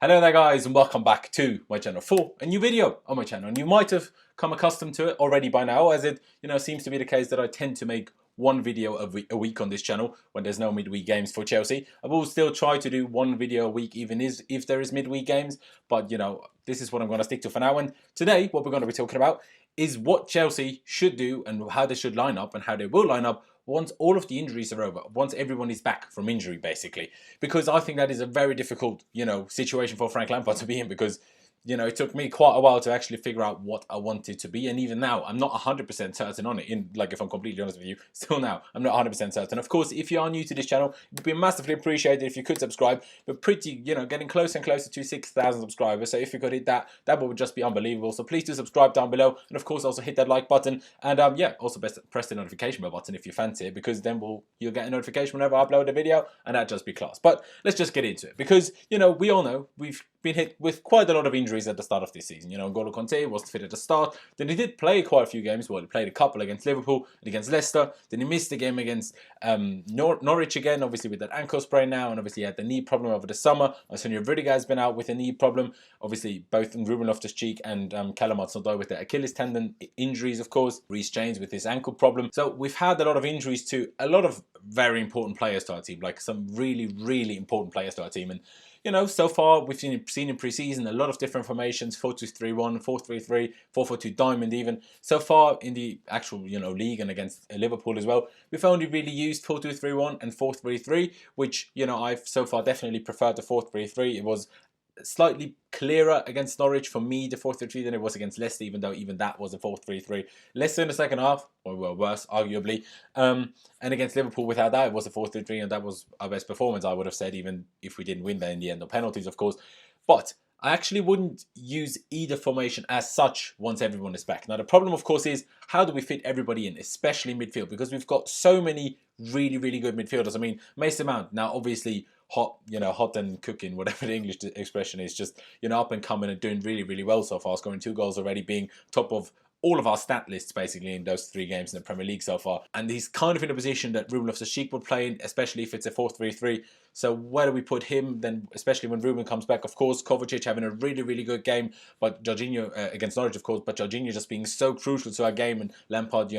Hello there guys and welcome back to my channel for a new video on my channel. And you might have come accustomed to it already by now, as it seems to be the case that I tend to make one video a week on this channel when there's no midweek games for Chelsea. I will still try to do one video a week even if there is midweek games, but this is what I'm going to stick to for now. And today what we're going to be talking about is what Chelsea should do and how they should line up and how they will line up once all of the injuries are over, once everyone is back from injury, basically. Because I think that is a very difficult, situation for Frank Lampard to be in, because it took me quite a while to actually figure out what I wanted to be. And even now, I'm not 100% certain on it. If I'm completely honest with you, still now, I'm not 100% certain. Of course, if you are new to this channel, it would be massively appreciated if you could subscribe. We're getting closer and closer to 6,000 subscribers. So if you could hit that, that would just be unbelievable. So please do subscribe down below. And of course, also hit that like button. And also press the notification bell button if you fancy it, because then you'll get a notification whenever I upload a video, and that'd just be class. But let's just get into it, because, we all know we've been hit with quite a lot of injuries at the start of this season. N'Golo Kanté wasn't fit at the start. Then he did play quite a few games. Well, he played a couple against Liverpool and against Leicester. Then he missed the game against Norwich again, obviously with that ankle sprain now, and obviously he had the knee problem over the summer. Antonio Rudiger has been out with a knee problem. Obviously, both Ruben Loftus-Cheek and Callum Hudson-Odoi with their Achilles tendon injuries, of course. Reece James with his ankle problem. So we've had a lot of injuries to a lot of very important players to our team, like some really, really important players to our team. And so far we've seen in pre-season a lot of different formations: 4-2-3-1, 4-3-3, 4-4-2 diamond even. So far in the actual league and against Liverpool as well, we've only really used 4-2-3-1 and 4-3-3, which I've so far definitely preferred the 4-3-3. It was slightly clearer against Norwich for me, the 4-3-3, than it was against Leicester, even though even that was a 4-3-3. Leicester in the second half, or well, worse, arguably. And against Liverpool, without that, it was a 4-3-3, and that was our best performance, I would have said, even if we didn't win there in the end, of penalties, of course. But I actually wouldn't use either formation as such once everyone is back. Now, the problem, of course, is how do we fit everybody in, especially midfield, because we've got so many really, really good midfielders. I mean, Mason Mount, now obviously hot and cooking, whatever the English expression is, just, up and coming and doing really, really well so far, scoring 2 goals already, being top of all of our stat lists basically in those 3 games in the Premier League so far. And he's kind of in a position that Ruben Loftus-Cheek would play in, especially if it's a 4-3-3. So where do we put him then, especially when Ruben comes back? Of course, Kovacic having a really, really good game, but Jorginho against Norwich, of course, but Jorginho just being so crucial to our game, and Lampard,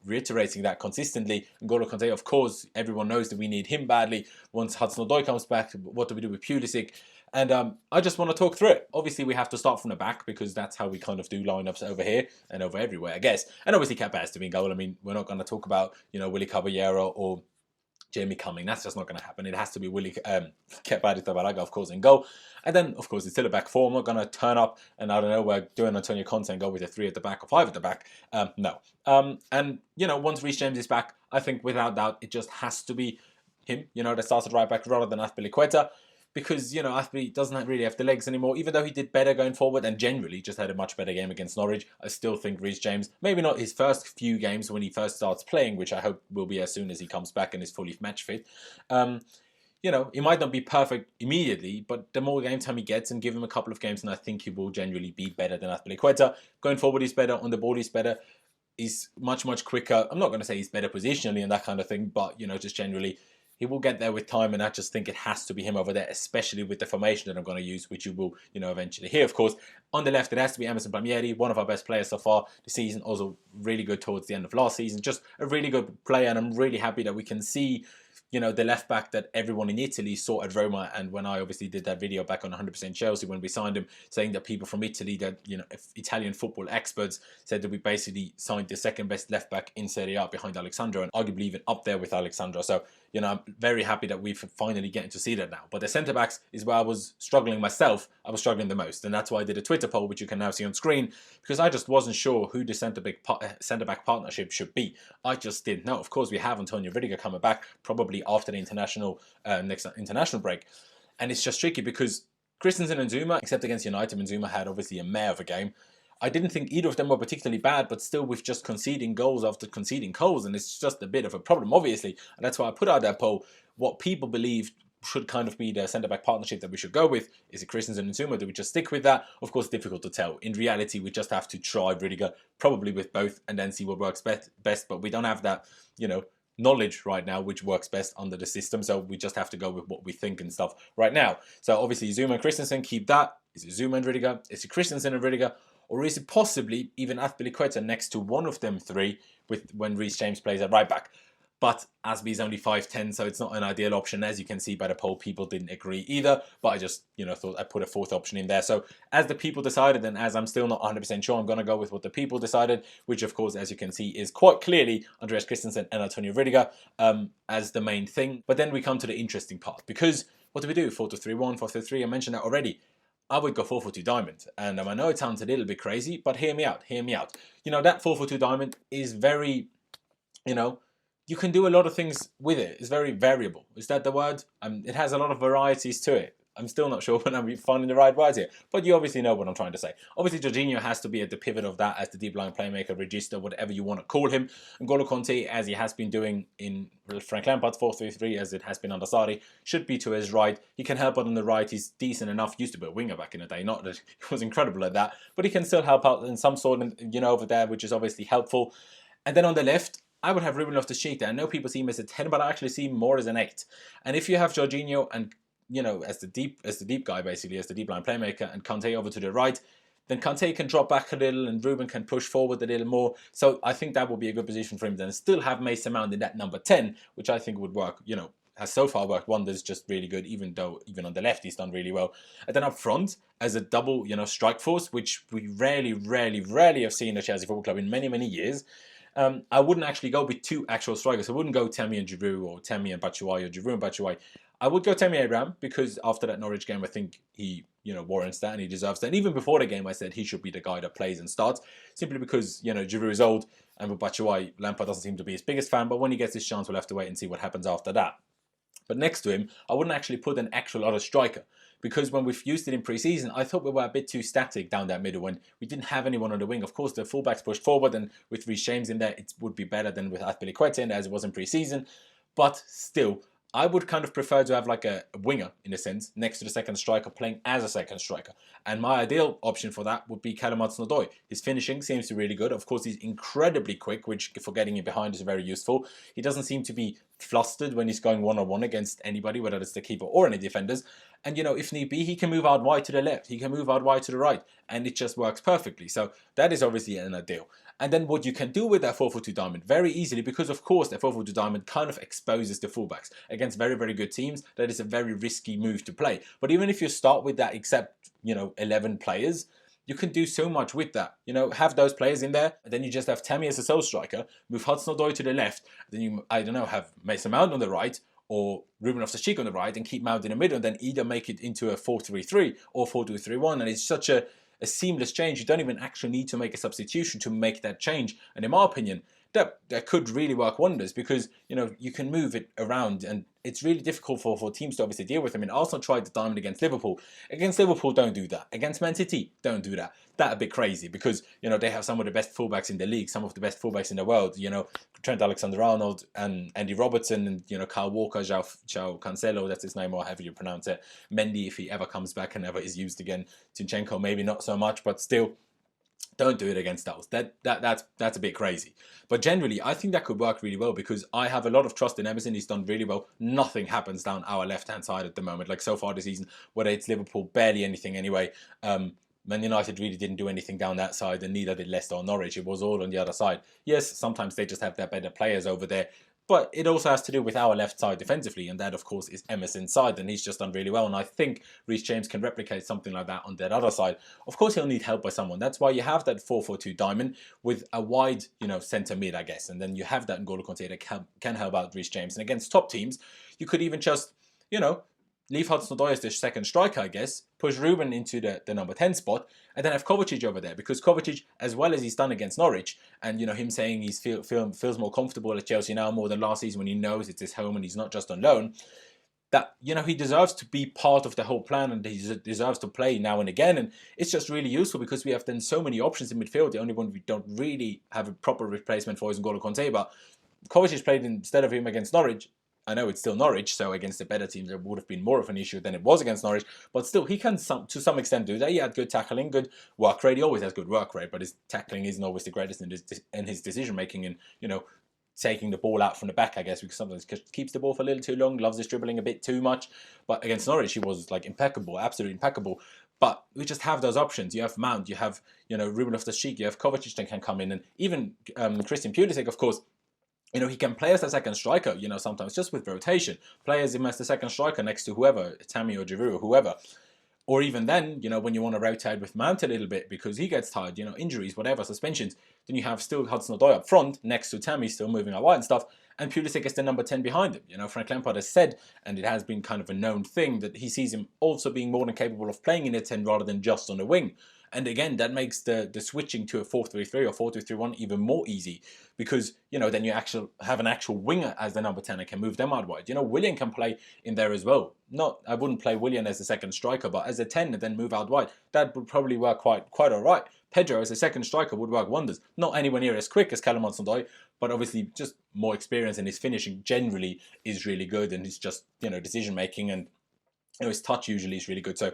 reiterating that consistently. N'Golo Kanté, of course, everyone knows that we need him badly. Once Hudson-Odoi comes back, what do we do with Pulisic? And I just want to talk through it. Obviously, we have to start from the back, because that's how we kind of do lineups over here and over everywhere, I guess. And obviously, Kepa has to be in goal. I mean, we're not going to talk about, Willy Caballero or Jamie Cumming. That's just not going to happen. It has to be Kepa Arrizabalaga, of course, in goal. And then, of course, it's still a back four. I'm not going to turn up and, I don't know, we're doing Antonio Conte and go with a 3 at the back or 5 at the back. No. And, once Reece James is back, I think without doubt, it just has to be him, that started right back rather than Azpilicueta. Because, Azpi doesn't really have the legs anymore. Even though he did better going forward and generally just had a much better game against Norwich, I still think Reece James, maybe not his first few games when he first starts playing, which I hope will be as soon as he comes back and is fully match fit. He might not be perfect immediately, but the more game time he gets, and give him a couple of games, and I think he will generally be better than Azpilicueta. Going forward, he's better. On the ball, he's better. He's much, much quicker. I'm not going to say he's better positionally and that kind of thing, but, just generally, he will get there with time, and I just think it has to be him over there, especially with the formation that I'm going to use, which you will, eventually hear, of course. On the left, it has to be Emerson Palmieri, one of our best players so far this season, also really good towards the end of last season. Just a really good player, and I'm really happy that we can see, the left back that everyone in Italy saw at Roma. And when I obviously did that video back on 100% Chelsea when we signed him, saying that people from Italy, that Italian football experts, said that we basically signed the second best left back in Serie A behind Alexandro, and arguably even up there with Alexandro. So I'm very happy that we've finally getting to see that now. But the centre backs is where I was struggling myself. I was struggling the most, and that's why I did a Twitter poll, which you can now see on screen, because I just wasn't sure who the centre back partnership should be. I just didn't know. Of course, we have Antonio Rudiger coming back probably after the next international break, and it's just tricky because Christensen and Zuma, except against United, and Zuma had obviously a mare of a game. I didn't think either of them were particularly bad, but still with just conceding goals after conceding goals, and it's just a bit of a problem, obviously. And that's why I put out that poll. What people believe should kind of be the centre-back partnership that we should go with. Is it Christensen and Zuma? Do we just stick with that? Of course, difficult to tell. In reality, we just have to try Rudiger, probably with both, and then see what works best. But we don't have that, knowledge right now which works best under the system, so we just have to go with what we think and stuff right now. So obviously Zuma and Christensen, keep that. Is it Zuma and Rudiger? Is it Christensen and Rudiger? Or is it possibly even Azpilicueta next to one of them three with when Reece James plays at right back? But Azpi is only 5'10", so it's not an ideal option. As you can see by the poll, people didn't agree either. But I just, thought I'd put a fourth option in there. So as the people decided, and as I'm still not 100% sure, I'm going to go with what the people decided, which of course, as you can see, is quite clearly Andreas Christensen and Antonio Rudiger as the main thing. But then we come to the interesting part, because what do we do? 4-2-3-1, 4-3-3, I mentioned that already. I would go 4-4-2 diamond. And I know it sounds a little bit crazy, but hear me out, hear me out. That 4-4-2 diamond is very, you can do a lot of things with it. It's very variable. Is that the word? It has a lot of varieties to it. I'm still not sure when I'm finding the right words here, but you obviously know what I'm trying to say. Obviously, Jorginho has to be at the pivot of that as the deep line playmaker, register, whatever you want to call him. And N'Golo Kanté, as he has been doing in Frank Lampard's 4-3-3, as it has been under Sarri, should be to his right. He can help out on the right. He's decent enough. Used to be a winger back in the day. Not that he was incredible at that, but he can still help out in some sort, over there, which is obviously helpful. And then on the left, I would have Ruben Loftus-Cheek there. I know people see him as a 10, but I actually see him more as an 8. And if you have Jorginho and, as the deep guy, basically, as the deep line playmaker, and Kanté over to the right, then Kanté can drop back a little and Ruben can push forward a little more. So I think that would be a good position for him then. Still have Mason Mount in that number 10, which I think would work, has so far worked wonders, just really good, even on the left he's done really well. And then up front, as a double, strike force, which we rarely have seen at Chelsea Football Club in many years. I wouldn't actually go with two actual strikers. I wouldn't go Tammy and Giroud or Tammy and Batshuayi or Giroud and Batshuayi. I would go Tammy Abraham because after that Norwich game, I think he, warrants that and he deserves that. And even before the game, I said he should be the guy that plays and starts, simply because, Giroud is old, and with Batshuayi, Lampard doesn't seem to be his biggest fan, but when he gets his chance, we'll have to wait and see what happens after that. But next to him, I wouldn't actually put an actual other striker, because when we've used it in pre-season, I thought we were a bit too static down that middle when we didn't have anyone on the wing. Of course, the fullbacks pushed forward, and with Reece James in there, it would be better than with Azpilicueta in there as it was in pre-season. But still, I would kind of prefer to have like a winger, in a sense, next to the second striker, playing as a second striker. And my ideal option for that would be hudson-odoi. His finishing seems to be really good. Of course, he's incredibly quick, which for getting in behind is very useful. He doesn't seem to be flustered when he's going one-on-one against anybody, whether it's the keeper or any defenders. And, if need be, he can move out wide to the left. He can move out wide to the right. And it just works perfectly. So that is obviously an ideal. And then what you can do with that 4-4-2 diamond very easily, because of course that 4-4-2 diamond kind of exposes the fullbacks against very good teams. That is a very risky move to play. But even if you start with that, except 11 players, you can do so much with that. Have those players in there, and then you just have Tammy as a sole striker, move Hudson-Odoi to the left, then you, have Mason Mount on the right, or Ruben Loftus-Cheek on the right, and keep Mount in the middle, and then either make it into a 4-3-3 or 4-2-3-1, and it's such a seamless change. You don't even actually need to make a substitution to make that change. And in my opinion, that could really work wonders, because you can move it around, and it's really difficult for teams to obviously deal with. I mean, Arsenal tried the diamond against Liverpool. Against Liverpool, don't do that. Against Man City, don't do that. That's a bit crazy, because they have some of the best fullbacks in the league, some of the best fullbacks in the world. Trent Alexander-Arnold and Andy Robertson, and Kyle Walker, João Cancelo, that's his name, or however you pronounce it. Mendy, if he ever comes back and ever is used again. Zinchenko, maybe not so much, but still. Don't do it against those. That's a bit crazy. But generally, I think that could work really well, because I have a lot of trust in Emerson. He's done really well. Nothing happens down our left-hand side at the moment. Like so far this season, whether it's Liverpool, barely anything anyway. Man United really didn't do anything down that side, and neither did Leicester or Norwich. It was all on the other side. Yes, sometimes they just have their better players over there. But it also has to do with our left side defensively, and that, of course, is Emerson's side, and he's just done really well. And I think Reece James can replicate something like that on that other side. Of course, he'll need help by someone. That's why you have that 4-4-2 diamond with a wide, centre mid, I guess. And then you have that N'Golo Kanté that can help out Reece James. And against top teams, you could even just, leave Hudson-Odoi as the second striker, I guess, push Ruben into the number 10 spot, and then have Kovacic over there, because Kovacic, as well as he's done against Norwich, and him saying he feels more comfortable at Chelsea now more than last season when he knows it's his home and he's not just on loan, that he deserves to be part of the whole plan, and he deserves to play now and again. And it's just really useful, because we have then so many options in midfield. The only one we don't really have a proper replacement for is N'Golo Kanté, but Kovacic played instead of him against Norwich. I know it's still Norwich, so against the better teams, there would have been more of an issue than it was against Norwich. But still, he can, to some extent, do that. He had good tackling, good work rate. He always has good work rate, but his tackling isn't always the greatest in his decision-making. And, taking the ball out from the back, I guess, because sometimes keeps the ball for a little too long, loves his dribbling a bit too much. But against Norwich, he was like impeccable, absolutely impeccable. But we just have those options. You have Mount, you have, you know, Ruben Loftus-Cheek, you have Kovacic that can come in, and even Christian Pulisic, of course. You know, he can play as a second striker, you know, sometimes just with rotation. Play as him as the second striker next to whoever, Tammy or Giroud or whoever. Or even then, you know, when you want to rotate with Mount a little bit because he gets tired, you know, injuries, whatever, suspensions, then you have still Hudson-Odoi up front next to Tammy still moving out wide and stuff, and Pulisic is the number 10 behind him. You know, Frank Lampard has said, and it has been kind of a known thing, that he sees him also being more than capable of playing in a 10 rather than just on the wing. And again, that makes the switching to a 4-3-3 or 4-2-3-1 even more easy because, you know, then you actually have an actual winger as the number 10 and can move them out wide. You know, Willian can play in there as well. I wouldn't play Willian as a second striker, but as a 10 and then move out wide, that would probably work quite all right. Pedro as a second striker would work wonders. Not anywhere near as quick as Callum Hudson-Odoi, but obviously just more experience, and his finishing generally is really good, and his just, you know, decision making and, you know, his touch usually is really good. So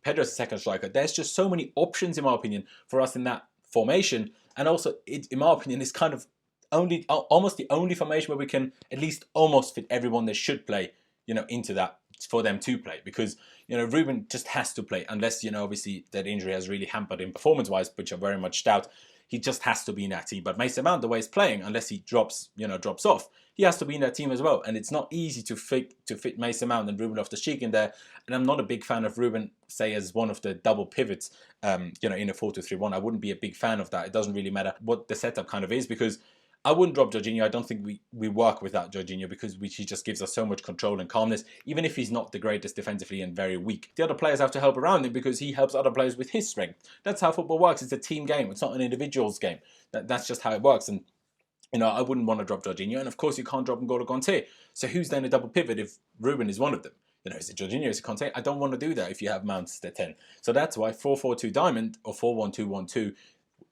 Pedro's a second striker. There's just so many options, in my opinion, for us in that formation. And also, in my opinion, it's kind of almost the only formation where we can at least almost fit everyone that should play, you know, into that for them to play. Because, you know, Ruben just has to play unless, you know, obviously that injury has really hampered him performance-wise, which I very much doubt. He just has to be in that team. But Mason Mount, the way he's playing, unless he drops off, he has to be in that team as well. And it's not easy to fit Mason Mount and Ruben Loftus-Cheek in there. And I'm not a big fan of Ruben, say, as one of the double pivots, you know, in a 4-2-3-1. I wouldn't be a big fan of that. It doesn't really matter what the setup kind of is, because I wouldn't drop Jorginho. I don't think we work without Jorginho because he just gives us so much control and calmness, even if he's not the greatest defensively and very weak. The other players have to help around him because he helps other players with his strength. That's how football works. It's a team game. It's not an individual's game. That's just how it works. And, you know, I wouldn't want to drop Jorginho. And, of course, you can't drop N'Golo Kanté. So who's then a double pivot if Ruben is one of them? You know, is it Jorginho, is it Kanté? I don't want to do that if you have Mount as the 10. So that's why 4-4-2 diamond or 4-1-2-1-2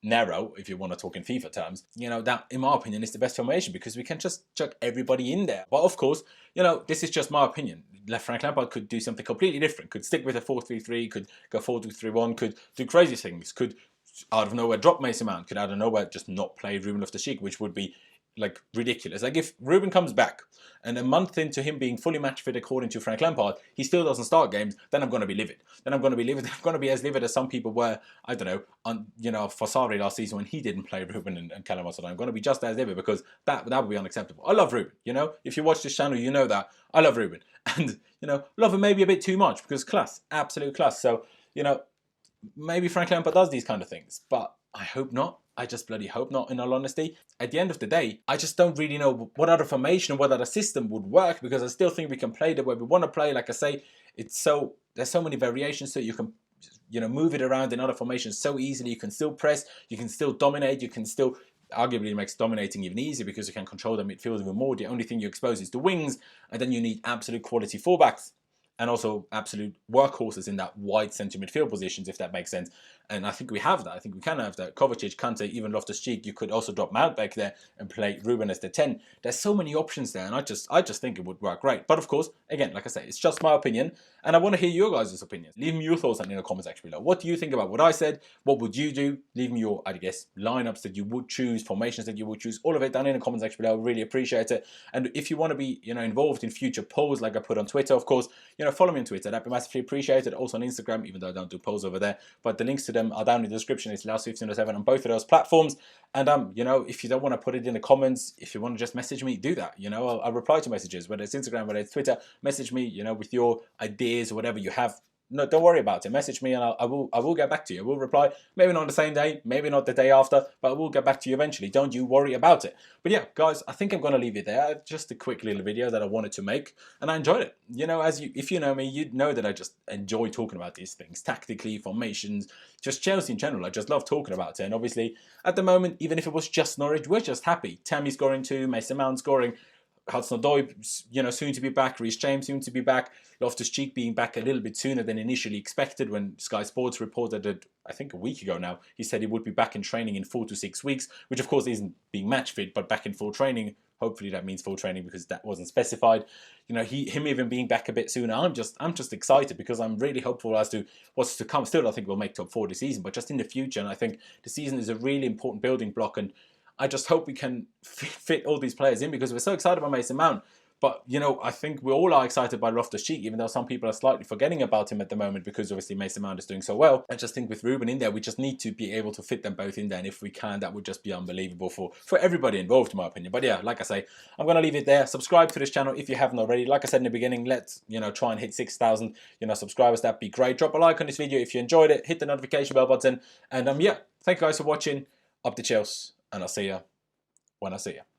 narrow, if you want to talk in FIFA terms, you know, that, in my opinion, is the best formation because we can just chuck everybody in there. But, of course, you know, this is just my opinion. Frank Lampard could do something completely different, could stick with a 4-3-3, could go 4-2-3-1, could do crazy things, could out of nowhere drop Mason Mount, could out of nowhere just not play Ruben Loftus-Cheek, which would be like ridiculous. Like if Ruben comes back and a month into him being fully match fit according to Frank Lampard, he still doesn't start games, then I'm going to be livid. I'm going to be as livid as some people were, I don't know, you know, for Sarri last season when he didn't play Ruben and Callum Hudson-Odoi. I'm going to be just as livid because that would be unacceptable. I love Ruben, you know. If you watch this channel, you know that. I love Ruben. And, you know, love him maybe a bit too much because class, absolute class. So, you know, maybe Frank Lampard does these kind of things, but I hope not. I just bloody hope not, in all honesty. At the end of the day, I just don't really know what other formation or what other system would work because I still think we can play the way we want to play. Like I say, there's so many variations, so you can, you know, move it around in other formations so easily. You can still press, you can still dominate, you can still, arguably it makes dominating even easier because you can control the midfield even more. The only thing you expose is the wings, and then you need absolute quality fullbacks and also absolute workhorses in that wide centre midfield positions, if that makes sense. And I think we have that. I think we can have that. Kovacic, Kanté, even Loftus-Cheek. You could also drop Mount back there and play Ruben as the 10. There's so many options there, and I just think it would work great. But of course, again, like I say, it's just my opinion, and I want to hear your guys' opinions. Leave me your thoughts in the comments section below. What do you think about what I said? What would you do? Leave me your, I guess, lineups that you would choose, formations that you would choose, all of it down in the comments section below. I really appreciate it. And if you want to be, you know, involved in future polls like I put on Twitter, of course, you know, follow me on Twitter. That'd be massively appreciated. Also on Instagram, even though I don't do polls over there. But the links to them are down in the description. It's last1507 on both of those platforms. And you know, if you don't want to put it in the comments, if you want to just message me, do that. You know, I'll reply to messages, whether it's Instagram, whether it's Twitter. Message me, you know, with your ideas or whatever you have. No, don't worry about it. Message me and I will get back to you. I will reply. Maybe not the same day, maybe not the day after, but I will get back to you eventually. Don't you worry about it. But yeah, guys, I think I'm going to leave it there. Just a quick little video that I wanted to make, and I enjoyed it. You know, if you know me, you'd know that I just enjoy talking about these things, tactically, formations, just Chelsea in general. I just love talking about it. And obviously, at the moment, even if it was just Norwich, we're just happy. Tammy scoring 2, Mason Mount scoring. Hudson-Odoi, you know, soon to be back. Reece James soon to be back. Loftus-Cheek being back a little bit sooner than initially expected when Sky Sports reported it, I think a week ago now. He said he would be back in training in 4 to 6 weeks, which of course isn't being match fit, but back in full training. Hopefully that means full training because that wasn't specified. You know, him even being back a bit sooner. I'm just excited because I'm really hopeful as to what's to come. Still, I think we'll make top 4 this season, but just in the future. And I think the season is a really important building block. And I just hope we can fit all these players in, because we're so excited about Mason Mount. But, you know, I think we all are excited by Loftus-Cheek, even though some people are slightly forgetting about him at the moment because obviously Mason Mount is doing so well. I just think with Ruben in there, we just need to be able to fit them both in there. And if we can, that would just be unbelievable for everybody involved, in my opinion. But yeah, like I say, I'm going to leave it there. Subscribe to this channel if you haven't already. Like I said in the beginning, let's, you know, try and hit 6,000, you know, subscribers. That'd be great. Drop a like on this video if you enjoyed it. Hit the notification bell button. And yeah, thank you guys for watching. Up the Chelsea. And I'll see you when I see you.